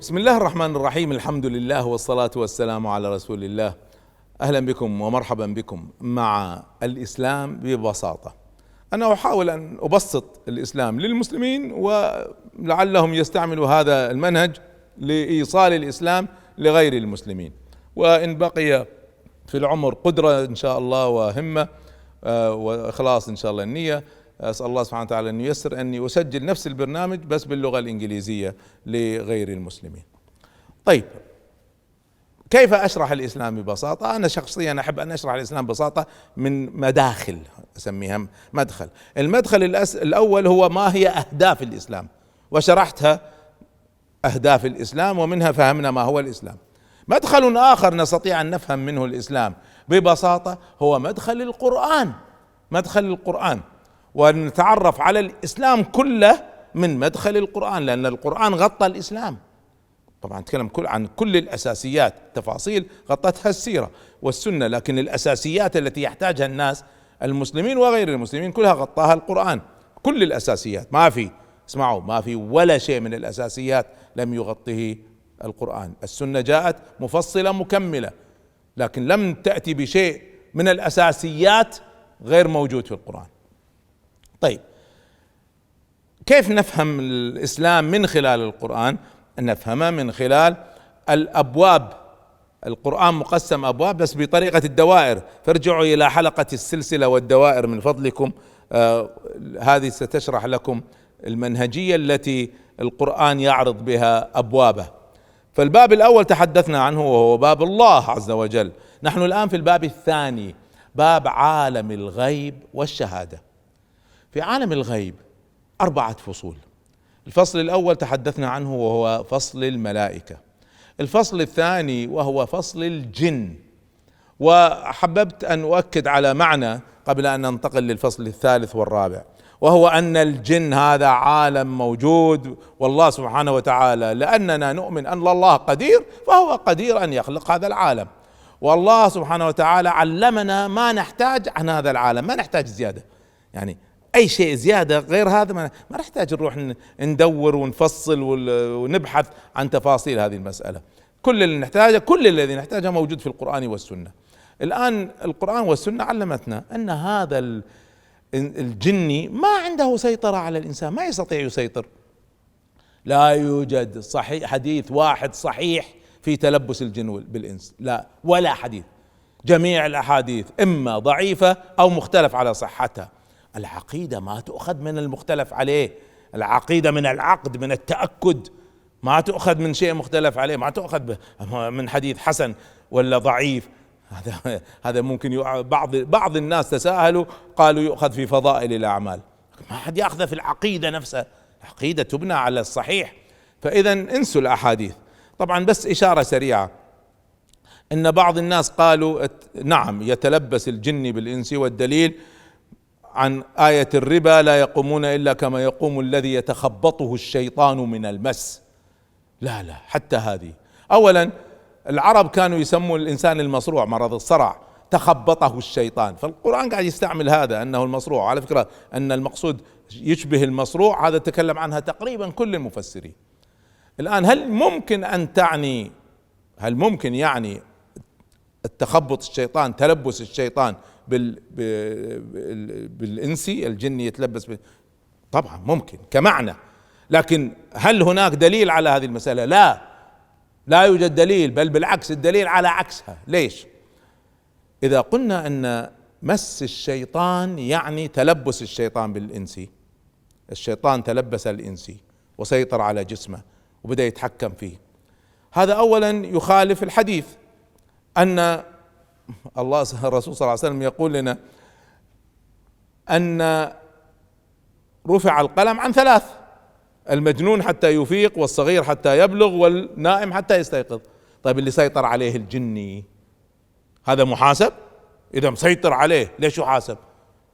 بسم الله الرحمن الرحيم. الحمد لله والصلاة والسلام على رسول الله. أهلا بكم ومرحبا بكم مع الإسلام ببساطة. أنا أحاول أن أبسط الإسلام للمسلمين ولعلهم يستعملوا هذا المنهج لإيصال الإسلام لغير المسلمين، وإن بقي في العمر قدرة إن شاء الله وهمة وإخلاص إن شاء الله النية، أسأل الله سبحانه وتعالى أن ييسر أني أسجل نفس البرنامج بس باللغة الإنجليزية لغير المسلمين. طيب، كيف أشرح الإسلام ببساطة؟ أنا شخصيا أحب أن أشرح الإسلام ببساطة من مداخل، أسميها مدخل. المدخل الأول هو ما هي أهداف الإسلام، وشرحتها أهداف الإسلام ومنها فهمنا ما هو الإسلام. مدخل آخر نستطيع أن نفهم منه الإسلام ببساطة هو مدخل القرآن، مدخل القرآن، ونتعرف على الإسلام كله من مدخل القرآن، لأن القرآن غطى الإسلام. طبعا نتكلم عن كل الأساسيات، تفاصيل غطتها السيرة والسنة، لكن الأساسيات التي يحتاجها الناس المسلمين وغير المسلمين كلها غطاها القرآن. كل الأساسيات، ما في، اسمعوا، ما في ولا شيء من الأساسيات لم يغطه القرآن. السنة جاءت مفصلة مكملة، لكن لم تأتي بشيء من الأساسيات غير موجود في القرآن. طيب، كيف نفهم الإسلام من خلال القرآن؟ نفهمه من خلال الأبواب. القرآن مقسم أبواب بس بطريقة الدوائر، فارجعوا إلى حلقة السلسلة والدوائر من فضلكم، هذه ستشرح لكم المنهجية التي القرآن يعرض بها أبوابه. فالباب الأول تحدثنا عنه وهو باب الله عز وجل. نحن الآن في الباب الثاني، باب عالم الغيب والشهادة. في عالم الغيب 4 فصول. الفصل الأول تحدثنا عنه وهو فصل الملائكة. الفصل الثاني وهو فصل الجن، وحببت أن أؤكد على معنى قبل أن ننتقل للفصل الثالث والرابع، وهو أن الجن هذا عالم موجود، والله سبحانه وتعالى لأننا نؤمن أن الله قدير فهو قدير أن يخلق هذا العالم، والله سبحانه وتعالى علمنا ما نحتاج عن هذا العالم، ما نحتاج زيادة. يعني أي شيء زيادة غير هذا ما نحتاج نروح ندور ونفصل ونبحث عن تفاصيل هذه المسألة. كل اللي نحتاجه، كل الذي نحتاجه موجود في القرآن والسنة. الآن القرآن والسنة علمتنا أن هذا الجني ما عنده سيطرة على الإنسان، ما يستطيع يسيطر. لا يوجد صحيح حديث واحد صحيح في تلبس الجن بالإنس، لا، ولا حديث. جميع الأحاديث إما ضعيفة أو مختلف على صحتها. العقيدة ما تؤخذ من المختلف عليه، العقيدة من العقد، من التأكد، ما تؤخذ من شيء مختلف عليه، ما تؤخذ من حديث حسن ولا ضعيف. هذا ممكن بعض الناس تساهلوا قالوا يؤخذ في فضائل الأعمال، ما حد يأخذ في العقيدة نفسها. العقيدة تبنى على الصحيح، فإذا انسوا الأحاديث. طبعا بس إشارة سريعة، إن بعض الناس قالوا نعم يتلبس الجن بالإنس، والدليل عن آية الربا لا يقومون إلا كما يقوم الذي يتخبطه الشيطان من المس. لا لا، حتى هذه. أولا العرب كانوا يسموا الإنسان المصروع، مرض الصرع، تخبطه الشيطان، فالقرآن قاعد يستعمل هذا أنه المصروع. على فكرة أن المقصود يشبه المصروع، هذا تكلم عنها تقريبا كل المفسرين. الآن هل ممكن يعني التخبط الشيطان، تلبس الشيطان بالإنسي، الجن يتلبس طبعا ممكن كمعنى، لكن هل هناك دليل على هذه المسألة؟ لا يوجد دليل، بل بالعكس الدليل على عكسها. ليش؟ إذا قلنا أن مس الشيطان يعني تلبس الشيطان بالإنسي، الشيطان تلبس الإنسي وسيطر على جسمه وبدأ يتحكم فيه، هذا أولا يخالف الحديث أن الرسول صلى الله عليه وسلم يقول لنا أن رفع القلم عن 3: المجنون حتى يفيق، والصغير حتى يبلغ، والنائم حتى يستيقظ. طيب اللي سيطر عليه الجني هذا محاسب؟ إذا مسيطر عليه ليش يحاسب؟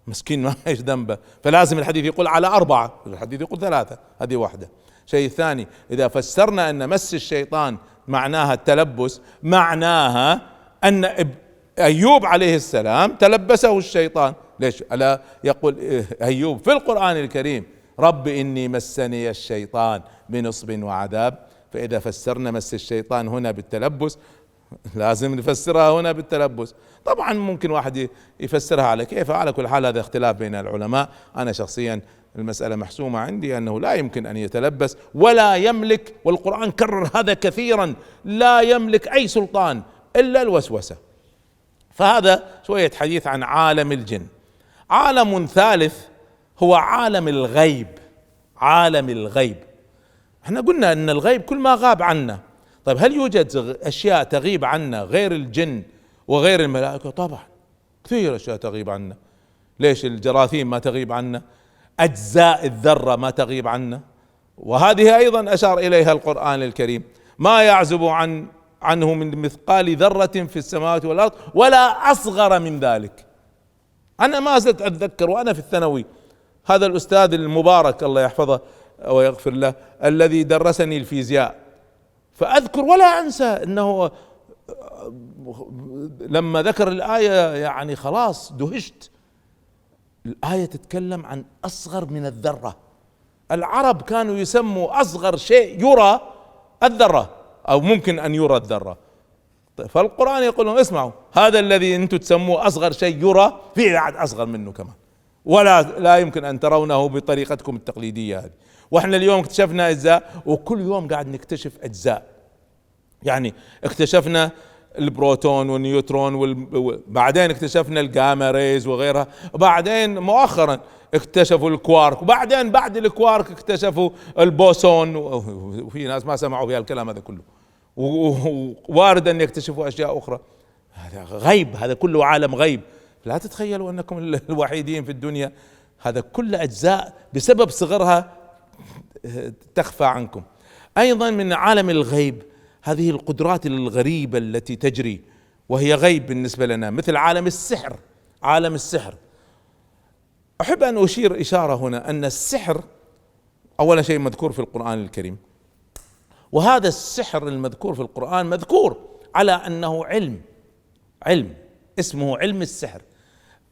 مسكين ما ايش ذنبه. فلازم الحديث يقول على 4، الحديث يقول 3، هذه واحدة. شيء ثاني، إذا فسرنا أن مس الشيطان معناها التلبس، معناها أن أيوب عليه السلام تلبسه الشيطان. ليش؟ ألا يقول أيوب في القرآن الكريم رب إني مسني الشيطان بنصب وعذاب، فإذا فسرنا مس الشيطان هنا بالتلبس لازم نفسرها هنا بالتلبس. طبعا ممكن واحد يفسرها على كيف، على كل حال هذا اختلاف بين العلماء. أنا شخصيا المسألة محسومة عندي أنه لا يمكن أن يتلبس ولا يملك، والقرآن كرر هذا كثيرا، لا يملك أي سلطان إلا الوسوسة. فهذا شوية حديث عن عالم الجن. عالم ثالث هو عالم الغيب. عالم الغيب، احنا قلنا ان الغيب كل ما غاب عنا. طيب هل يوجد اشياء تغيب عنا غير الجن وغير الملائكة؟ طبعا كثير اشياء تغيب عنا. ليش الجراثيم ما تغيب عنا؟ اجزاء الذرة ما تغيب عنا، وهذه ايضا اشار اليها القرآن الكريم: ما يعزب عنه من مثقال ذرة في السماوات والارض ولا اصغر من ذلك. انا ما زلت اتذكر وانا في الثانوي هذا الاستاذ المبارك الله يحفظه ويغفر له الذي درسني الفيزياء، فاذكر ولا انسى انه لما ذكر الآية يعني خلاص دهشت. الآية تتكلم عن اصغر من الذرة. العرب كانوا يسموا اصغر شيء يرى الذرة، او ممكن ان يرى الذرة. فالقرآن يقول لهم: اسمعوا، هذا الذي انتم تسموه اصغر شيء يرى في بعد اصغر منه كمان، لا يمكن ان ترونه بطريقتكم التقليدية هذه. واحنا اليوم اكتشفنا اجزاء، وكل يوم قاعد نكتشف اجزاء. يعني اكتشفنا البروتون والنيوترون بعدين اكتشفنا الجاما ريز وغيرها، وبعدين مؤخرا اكتشفوا الكوارك، وبعدين بعد الكوارك اكتشفوا البوسون، وفي ناس ما سمعوا في الكلام هذا كله، ووارد ان يكتشفوا اشياء اخرى. هذا غيب، هذا كله عالم غيب. لا تتخيلوا انكم الوحيدين في الدنيا، هذا كل اجزاء بسبب صغرها تخفى عنكم. ايضا من عالم الغيب هذه القدرات الغريبة التي تجري وهي غيب بالنسبة لنا، مثل عالم السحر. عالم السحر، احب ان اشير اشارة هنا ان السحر اول شيء مذكور في القرآن الكريم، وهذا السحر المذكور في القرآن مذكور على انه علم اسمه علم السحر.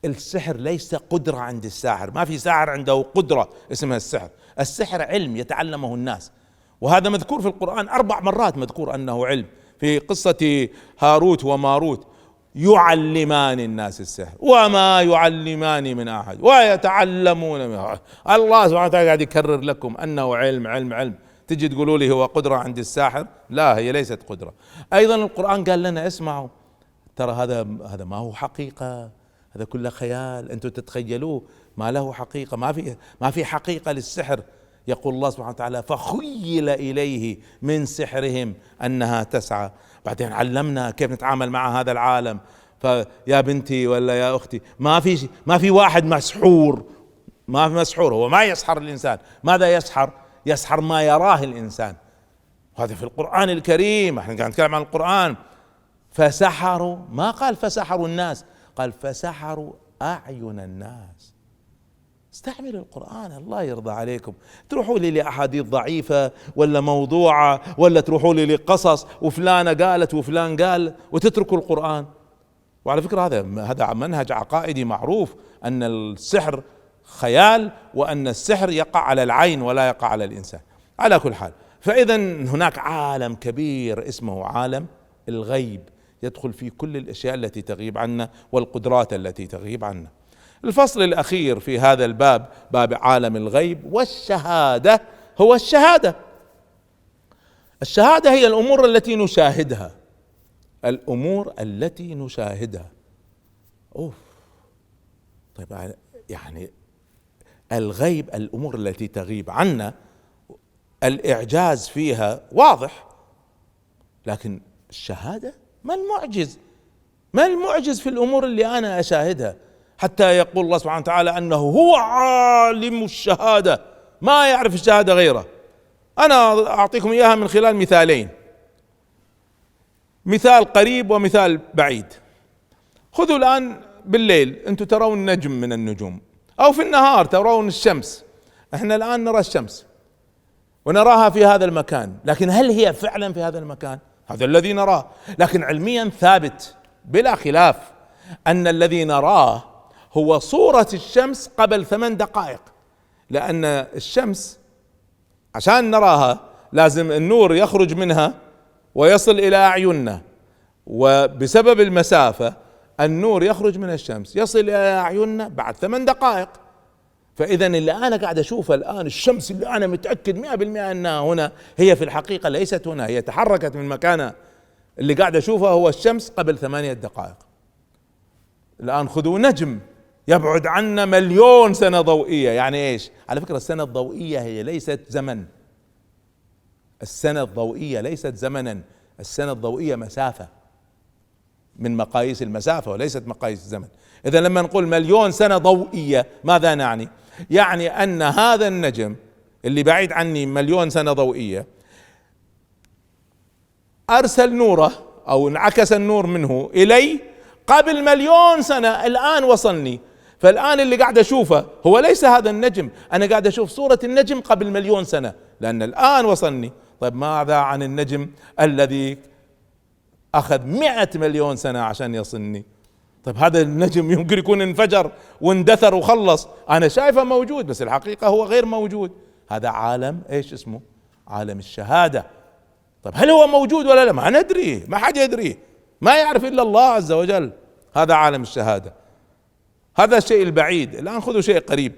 السحر ليس قدرة عند الساحر، ما في ساحر عنده قدرة اسمها السحر. السحر علم يتعلمه الناس، وهذا مذكور في القرآن 4 مرات، مذكور أنه علم. في قصة هاروت وماروت: يعلمان الناس السحر وما يعلمان من أحد ويتعلمون منه. الله سبحانه وتعالى قاعد يكرر لكم أنه علم علم علم. تجي تقولوا لي هو قدرة عند الساحر؟ لا، هي ليست قدرة. أيضا القرآن قال لنا: اسمعوا، ترى هذا ما هو حقيقة، هذا كله خيال، أنتم تتخيلوه، ما له حقيقة، ما في حقيقة للسحر. يقول الله سبحانه وتعالى: فخيل إليه من سحرهم أنها تسعى. بعدين علمنا كيف نتعامل مع هذا العالم. فيا بنتي ولا يا أختي، ما في واحد مسحور، ما في مسحور، هو ما يسحر الإنسان. ماذا يسحر؟ يسحر ما يراه الإنسان. هذا في القرآن الكريم، احنا قاعد نتكلم عن القرآن. فسحروا، ما قال فسحروا الناس، قال فسحروا أعين الناس. استعملوا القرآن، الله يرضى عليكم. تروحوا لي لأحاديث ضعيفة ولا موضوعة، ولا تروحوا لي لقصص وفلانة قالت وفلان قال، وتتركوا القرآن. وعلى فكرة هذا منهج عقائدي معروف، أن السحر خيال، وأن السحر يقع على العين ولا يقع على الإنسان. على كل حال، فإذا هناك عالم كبير اسمه عالم الغيب، يدخل في كل الأشياء التي تغيب عنا والقدرات التي تغيب عنا. الفصل الأخير في هذا الباب، باب عالم الغيب والشهادة، هو الشهادة. الشهادة هي الأمور التي نشاهدها، الأمور التي نشاهدها. طيب يعني الغيب الأمور التي تغيب عنا، الإعجاز فيها واضح، لكن الشهادة ما المعجز في الأمور اللي أنا أشاهدها؟ حتى يقول الله سبحانه وتعالى أنه هو عالم الشهادة، ما يعرف الشهادة غيره. أنا أعطيكم إياها من خلال مثالين، مثال قريب ومثال بعيد. خذوا الآن بالليل أنتم ترون نجم من النجوم، أو في النهار ترون الشمس. احنا الآن نرى الشمس ونراها في هذا المكان، لكن هل هي فعلا في هذا المكان؟ هذا الذي نراه. لكن علميا ثابت بلا خلاف أن الذي نراه هو صورة الشمس قبل 8 دقائق، لأن الشمس عشان نراها لازم النور يخرج منها ويصل إلى أعيننا، وبسبب المسافة النور يخرج من الشمس يصل إلى أعيننا بعد 8 دقائق. فإذا اللي أنا قاعد أشوفه الآن، الشمس اللي أنا متأكد 100% أنها هنا، هي في الحقيقة ليست هنا، هي تحركت من مكانها. اللي قاعد أشوفه هو الشمس قبل 8 دقائق. الآن خذوا نجم يبعد عنا 1,000,000 سنة ضوئية. يعني إيش؟ على فكرة السنة الضوئية هي ليست زمن، السنة الضوئية ليست زمنا، السنة الضوئية مسافة من مقاييس المسافة وليست مقاييس الزمن. إذا لما نقول 1,000,000 سنة ضوئية ماذا نعني؟ يعني أن هذا النجم اللي بعيد عني 1,000,000 سنة ضوئية أرسل نوره أو انعكس النور منه إلي قبل 1,000,000 سنة، الآن وصلني. فالآن اللي قاعد أشوفه هو ليس هذا النجم، أنا قاعد أشوف صورة النجم قبل 1,000,000 سنة، لأن الآن وصلني. طيب ماذا عن النجم الذي أخذ 100,000,000 سنة عشان يصلني؟ طيب هذا النجم يمكن يكون انفجر واندثر وخلص، أنا شايفه موجود بس الحقيقة هو غير موجود. هذا عالم ايش اسمه؟ عالم الشهادة. طيب هل هو موجود ولا لا؟ ما ندري، ما حد يدري، ما يعرف إلا الله عز وجل. هذا عالم الشهادة، هذا الشيء البعيد. الآن خذوا شيء قريب.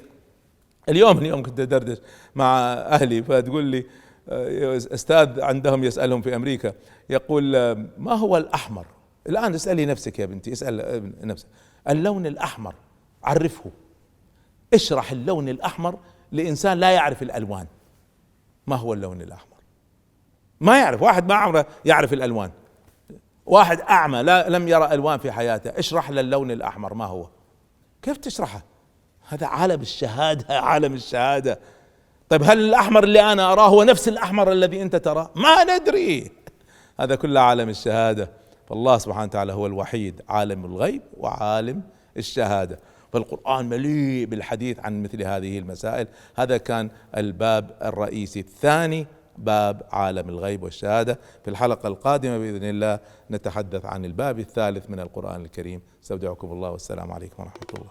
اليوم كنت أدردش مع أهلي، فتقول لي أستاذ عندهم يسألهم في أمريكا، يقول ما هو الأحمر؟ الآن اسألي نفسك يا بنتي، اسأل نفسك، اللون الأحمر عرفه، اشرح اللون الأحمر لإنسان لا يعرف الألوان. ما هو اللون الأحمر؟ ما يعرف، واحد ما عمره يعرف الألوان، واحد أعمى لم يرى ألوان في حياته، اشرح له اللون الأحمر ما هو، كيف تشرحه؟ هذا عالم الشهادة، عالم الشهادة. طيب هل الأحمر اللي أنا أراه هو نفس الأحمر الذي أنت تراه؟ ما ندري، هذا كله عالم الشهادة. فالله سبحانه وتعالى هو الوحيد عالم الغيب وعالم الشهادة، فالقرآن مليء بالحديث عن مثل هذه المسائل. هذا كان الباب الرئيسي الثاني، باب عالم الغيب والشهادة. في الحلقة القادمة بإذن الله نتحدث عن الباب الثالث من القرآن الكريم. استودعكم الله والسلام عليكم ورحمة الله.